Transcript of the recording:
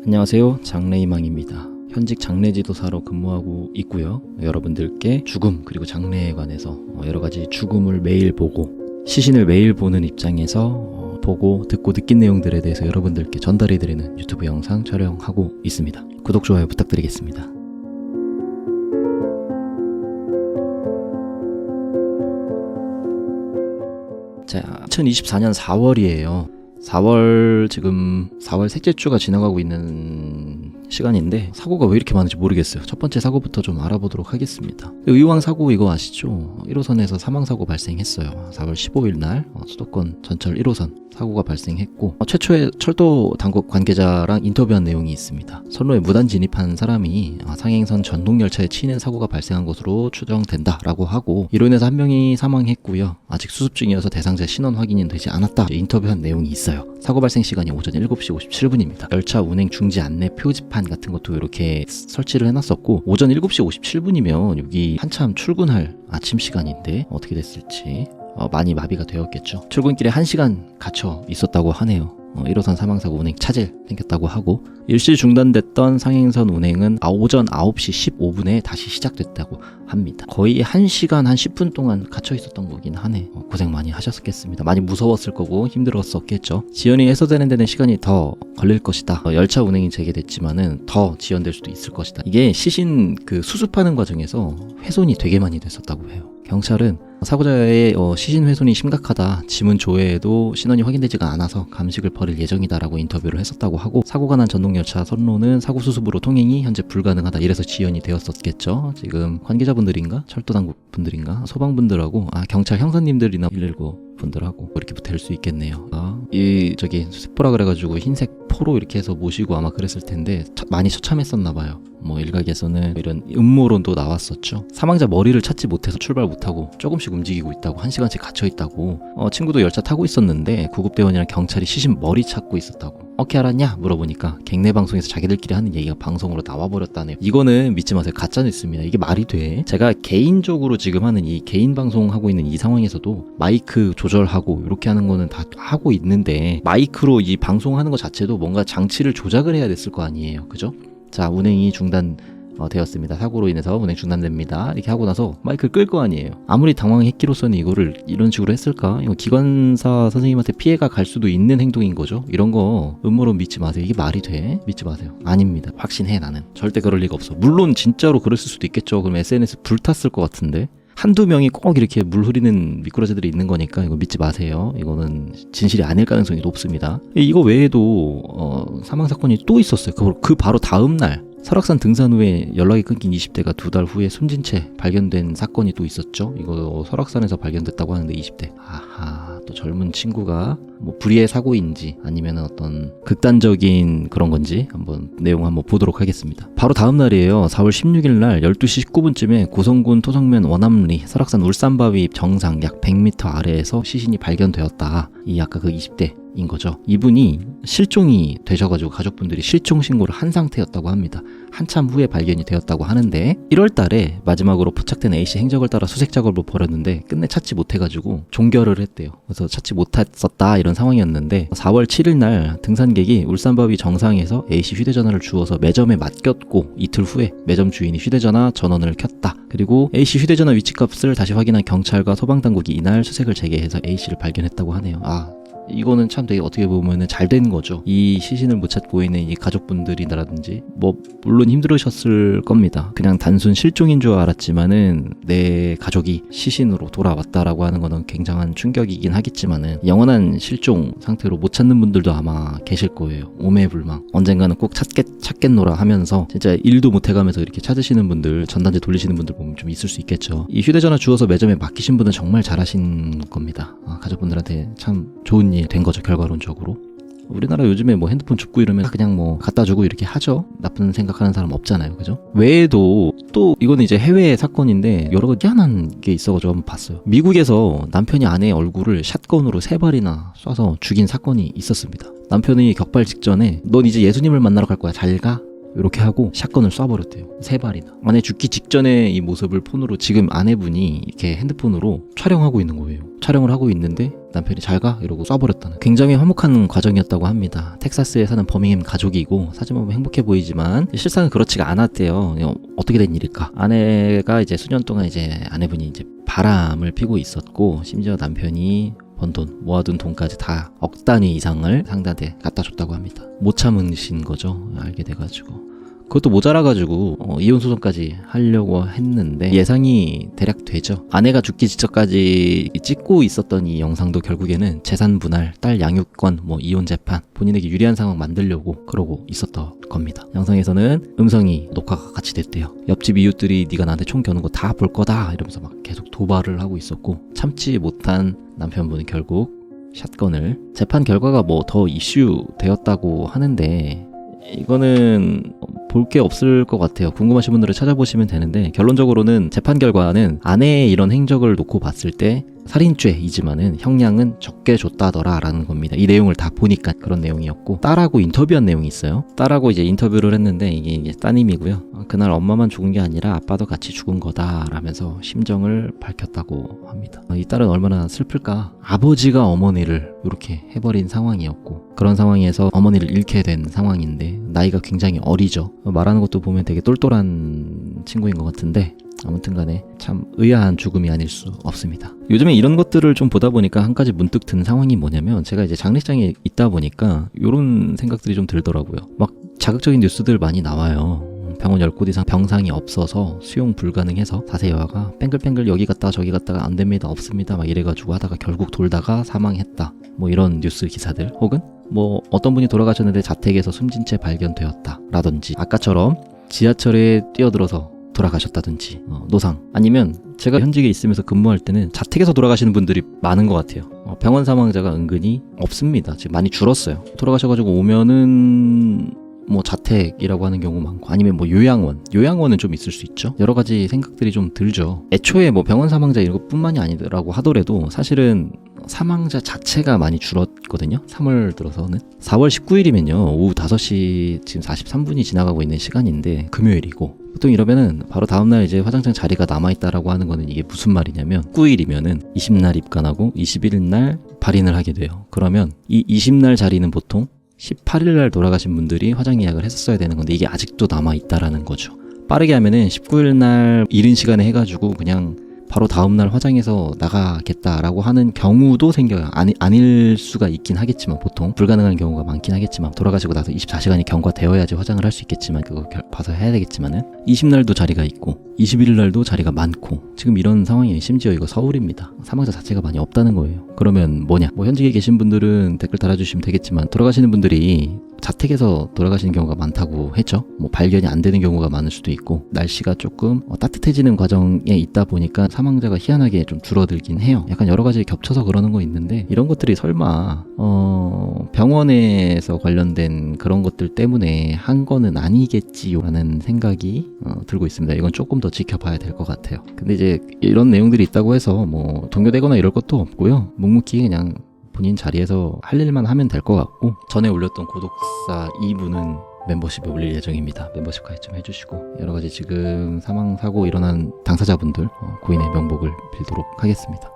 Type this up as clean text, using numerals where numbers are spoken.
안녕하세요, 장래희망입니다. 현직 장례지도사로 근무하고 있고요. 여러분들께 죽음 그리고 장래에 관해서 여러가지 죽음을 매일 보고 시신을 매일 보는 입장에서 보고 듣고 느낀 내용들에 대해서 여러분들께 전달해드리는 유튜브 영상 촬영하고 있습니다. 구독, 좋아요 부탁드리겠습니다. 자, 2024년 4월이에요. 4월 지금 4월 셋째 주가 지나가고 있는 시간인데 사고가 왜 이렇게 많은지 모르겠어요. 첫 번째 사고부터 좀 알아보도록 하겠습니다. 의왕 사고 이거 아시죠? 1호선에서 사망사고 발생했어요. 4월 15일 날 수도권 전철 1호선 사고가 발생했고 최초의 철도 당국 관계자랑 인터뷰한 내용이 있습니다. 선로에 무단 진입한 사람이 상행선 전동열차에 치이는 사고가 발생한 것으로 추정된다라고 하고 이로 인해서 한 명이 사망했고요. 아직 수습 중이어서 대상자 신원 확인이 되지 않았다. 인터뷰한 내용이 있어요. 사고 발생 시간이 오전 7시 57분입니다. 열차 운행 중지 안내 표지판 같은 것도 이렇게 설치를 해놨었고 오전 7시 57분이면 여기 한참 출근할 아침 시간인데 어떻게 됐을지 많이 마비가 되었겠죠. 출근길에 1시간 갇혀 있었다고 하네요. 1호선 사망사고 운행 차질 생겼다고 하고 일시 중단됐던 상행선 운행은 오전 9시 15분에 다시 시작됐다고 합니다. 거의 1시간 한 10분 동안 갇혀 있었던 거긴 하네. 고생 많이 하셨겠습니다. 많이 무서웠을 거고 힘들었었겠죠. 지연이 해소되는 데는 시간이 더 걸릴 것이다. 열차 운행이 재개됐지만은 더 지연될 수도 있을 것이다. 이게 시신 수습하는 과정에서 훼손이 되게 많이 됐었다고 해요. 경찰은 사고자의 시신 훼손이 심각하다. 지문 조회에도 신원이 확인되지가 않아서 감식을 벌일 예정이다라고 인터뷰를 했었다고 하고 사고가 난 전동열차 선로는 사고 수습으로 통행이 현재 불가능하다. 이래서 지연이 되었었겠죠. 지금 관계자분들인가? 철도당국 분들인가? 소방분들하고 경찰 형사님들이나 119 분들하고 이렇게 될 수 있겠네요. 세포라 그래가지고 흰색 포로 이렇게 해서 모시고 아마 그랬을 텐데 많이 처참했었나 봐요. 일각에서는 이런 음모론도 나왔었죠. 사망자 머리를 찾지 못해서 출발 못하고 조금씩 움직이고 있다고 1시간씩 갇혀있다고 친구도 열차 타고 있었는데 구급대원이랑 경찰이 시신 머리 찾고 있었다고 어떻게 알았냐 물어보니까 갱내 방송에서 자기들끼리 하는 얘기가 방송으로 나와버렸다네요. 이거는 믿지 마세요. 가짜뉴스입니다. 이게 말이 돼? 제가 개인적으로 지금 하는 이 개인 방송하고 있는 이 상황에서도 마이크 조절하고 이렇게 하는 거는 다 하고 있는데 마이크로 이 방송하는 것 자체도 뭔가 장치를 조작을 해야 됐을 거 아니에요. 그죠? 자, 운행이 되었습니다. 사고로 인해서 운행 중단됩니다. 이렇게 하고 나서 마이크를 끌 거 아니에요. 아무리 당황했기로서는 이거를 이런 식으로 했을까? 이거 기관사 선생님한테 피해가 갈 수도 있는 행동인 거죠. 이런 거 음모론 믿지 마세요. 이게 말이 돼? 믿지 마세요. 아닙니다. 확신해 나는. 절대 그럴 리가 없어. 물론 진짜로 그랬을 수도 있겠죠. 그럼 SNS 불탔을 것 같은데. 한두 명이 꼭 이렇게 물 흐리는 미꾸라지들이 있는 거니까 이거 믿지 마세요. 이거는 진실이 아닐 가능성이 높습니다. 이거 외에도 사망사건이 또 있었어요. 그 바로 다음 날 설악산 등산 후에 연락이 끊긴 20대가 2달 후에 숨진 채 발견된 사건이 또 있었죠. 이거 설악산에서 발견됐다고 하는데 20대. 또 젊은 친구가 불의의 사고인지 아니면 어떤 극단적인 그런 건지 내용 한번 보도록 하겠습니다. 바로 다음 날이에요. 4월 16일 날 12시 19분쯤에 고성군 토성면 원암리 설악산 울산바위 정상 약 100m 아래에서 시신이 발견되었다. 이 아까 그 20대인 거죠. 이분이 실종이 되셔가지고 가족분들이 실종 신고를 한 상태였다고 합니다. 한참 후에 발견이 되었다고 하는데 1월 달에 마지막으로 포착된 A씨 행적을 따라 수색 작업을 벌였는데 끝내 찾지 못해가지고 종결을 했대요. 그래서 찾지 못했었다 이런 상황이었는데 4월 7일 날 등산객이 울산바위 정상에서 A씨 휴대전화를 주워서 매점에 맡겼고 이틀 후에 매점 주인이 휴대전화 전원을 켰다. 그리고 A씨 휴대전화 위치값을 다시 확인한 경찰과 소방당국이 이날 수색을 재개해서 A씨를 발견했다고 하네요. 이거는 참 되게 어떻게 보면은 잘 된 거죠. 이 시신을 못 찾고 있는 이 가족분들이라든지 물론 힘들으셨을 겁니다. 그냥 단순 실종인 줄 알았지만은 내 가족이 시신으로 돌아왔다라고 하는 거는 굉장한 충격이긴 하겠지만은 영원한 실종 상태로 못 찾는 분들도 아마 계실 거예요. 오매불망 언젠가는 꼭 찾겠노라 하면서 진짜 일도 못 해가면서 이렇게 찾으시는 분들, 전단지 돌리시는 분들 보면 좀 있을 수 있겠죠. 이 휴대전화 주워서 매점에 맡기신 분은 정말 잘하신 겁니다. 가족분들한테 참 좋은 일 된 거죠. 결과론적으로. 우리나라 요즘에 핸드폰 줍고 이러면 그냥 갖다 주고 이렇게 하죠. 나쁜 생각하는 사람 없잖아요. 그죠? 외에도 또 이거는 이제 해외 사건인데 여러 가지 희한한 게 있어가지고 한번 봤어요. 미국에서 남편이 아내의 얼굴을 샷건으로 3발이나 쏴서 죽인 사건이 있었습니다. 남편이 격발 직전에 넌 이제 예수님을 만나러 갈 거야. 잘 가. 이렇게 하고 샷건을 쏴버렸대요. 3발이나. 아내 죽기 직전에 이 모습을 폰으로 지금 아내분이 이렇게 핸드폰으로 촬영하고 있는 거예요. 촬영을 하고 있는데 남편이 잘 가? 이러고 쏴버렸다는. 굉장히 화목한 과정이었다고 합니다. 텍사스에 사는 버밍햄 가족이고 사진 보면 행복해 보이지만 실상은 그렇지가 않았대요. 어떻게 된 일일까? 아내가 이제 수년 동안 이제 아내분이 이제 바람을 피고 있었고 심지어 남편이 번 돈, 모아둔 돈까지 다 억 단위 이상을 상대한테 갖다 줬다고 합니다. 못 참으신 거죠. 알게 돼가지고. 그것도 모자라가지고 이혼 소송까지 하려고 했는데 예상이 대략 되죠. 아내가 죽기 직전까지 찍고 있었던 이 영상도 결국에는 재산 분할, 딸 양육권, 이혼 재판, 본인에게 유리한 상황 만들려고 그러고 있었던 겁니다. 영상에서는 음성이 녹화가 같이 됐대요. 옆집 이웃들이 네가 나한테 총 겨눈 거 다 볼 거다 이러면서 막 계속 도발을 하고 있었고 참지 못한 남편분은 결국 샷건을 재판 결과가 더 이슈 되었다고 하는데 이거는 볼 게 없을 것 같아요. 궁금하신 분들은 찾아보시면 되는데 결론적으로는 재판 결과는 아내의 이런 행적을 놓고 봤을 때 살인죄이지만은 형량은 적게 줬다더라 라는 겁니다. 이 내용을 다 보니까 그런 내용이었고 딸하고 인터뷰한 내용이 있어요. 딸하고 이제 인터뷰를 했는데 이게 따님이고요. 그날 엄마만 죽은 게 아니라 아빠도 같이 죽은 거다 라면서 심정을 밝혔다고 합니다. 이 딸은 얼마나 슬플까. 아버지가 어머니를 이렇게 해버린 상황이었고 그런 상황에서 어머니를 잃게 된 상황인데 나이가 굉장히 어리죠. 말하는 것도 보면 되게 똘똘한 친구인 것 같은데 아무튼 간에 참 의아한 죽음이 아닐 수 없습니다. 요즘에 이런 것들을 좀 보다 보니까 한 가지 문득 든 상황이 뭐냐면 제가 이제 장례식장에 있다 보니까 이런 생각들이 좀 들더라고요. 막 자극적인 뉴스들 많이 나와요. 병원 10곳 이상 병상이 없어서 수용 불가능해서 4세 여아가 뺑글뺑글 여기 갔다가 저기 갔다가 안 됩니다 없습니다 막 이래가지고 하다가 결국 돌다가 사망했다 이런 뉴스 기사들 혹은 어떤 분이 돌아가셨는데 자택에서 숨진 채 발견되었다 라든지 아까처럼 지하철에 뛰어들어서 돌아가셨다든지 노상 아니면 제가 현직에 있으면서 근무할 때는 자택에서 돌아가시는 분들이 많은 것 같아요. 병원 사망자가 은근히 없습니다. 지금 많이 줄었어요. 돌아가셔가지고 오면은 자택이라고 하는 경우 많고 아니면 요양원은 좀 있을 수 있죠. 여러 가지 생각들이 좀 들죠. 애초에 병원 사망자 이런 것뿐만이 아니더라고 하더라도 사실은 사망자 자체가 많이 줄었거든요. 3월 들어서는 4월 19일이면요 오후 5시 지금 43분이 지나가고 있는 시간인데 금요일이고 보통 이러면은 바로 다음날 이제 화장장 자리가 남아있다라고 하는 거는 이게 무슨 말이냐면 19일이면은 20날 입관하고 21날 발인을 하게 돼요. 그러면 이 20날 자리는 보통 18일날 돌아가신 분들이 화장 예약을 했었어야 되는 건데 이게 아직도 남아있다라는 거죠. 빠르게 하면은 19일날 이른 시간에 해가지고 그냥 바로 다음날 화장해서 나가겠다라고 하는 경우도 생겨요. 아닐 수가 있긴 하겠지만 보통 불가능한 경우가 많긴 하겠지만 돌아가시고 나서 24시간이 경과되어야지 화장을 할 수 있겠지만 그거 봐서 해야 되겠지만은 20날도 자리가 있고 21일날도 자리가 많고 지금 이런 상황이 심지어 이거 서울입니다. 사망자 자체가 많이 없다는 거예요. 그러면 뭐냐? 현직에 계신 분들은 댓글 달아주시면 되겠지만 돌아가시는 분들이 자택에서 돌아가시는 경우가 많다고 했죠. 발견이 안 되는 경우가 많을 수도 있고 날씨가 조금 따뜻해지는 과정에 있다 보니까 사망자가 희한하게 좀 줄어들긴 해요. 약간 여러 가지 겹쳐서 그러는 거 있는데 이런 것들이 설마 병원에서 관련된 그런 것들 때문에 한 거는 아니겠지요 라는 생각이 들고 있습니다. 이건 조금 더 지켜봐야 될 것 같아요. 근데 이제 이런 내용들이 있다고 해서 동요되거나 이럴 것도 없고요. 묵묵히 그냥 본인 자리에서 할 일만 하면 될 것 같고 전에 올렸던 고독사 2부는 멤버십에 올릴 예정입니다. 멤버십 가입 좀 해주시고 여러가지 지금 사망 사고 일어난 당사자분들 고인의 명복을 빌도록 하겠습니다.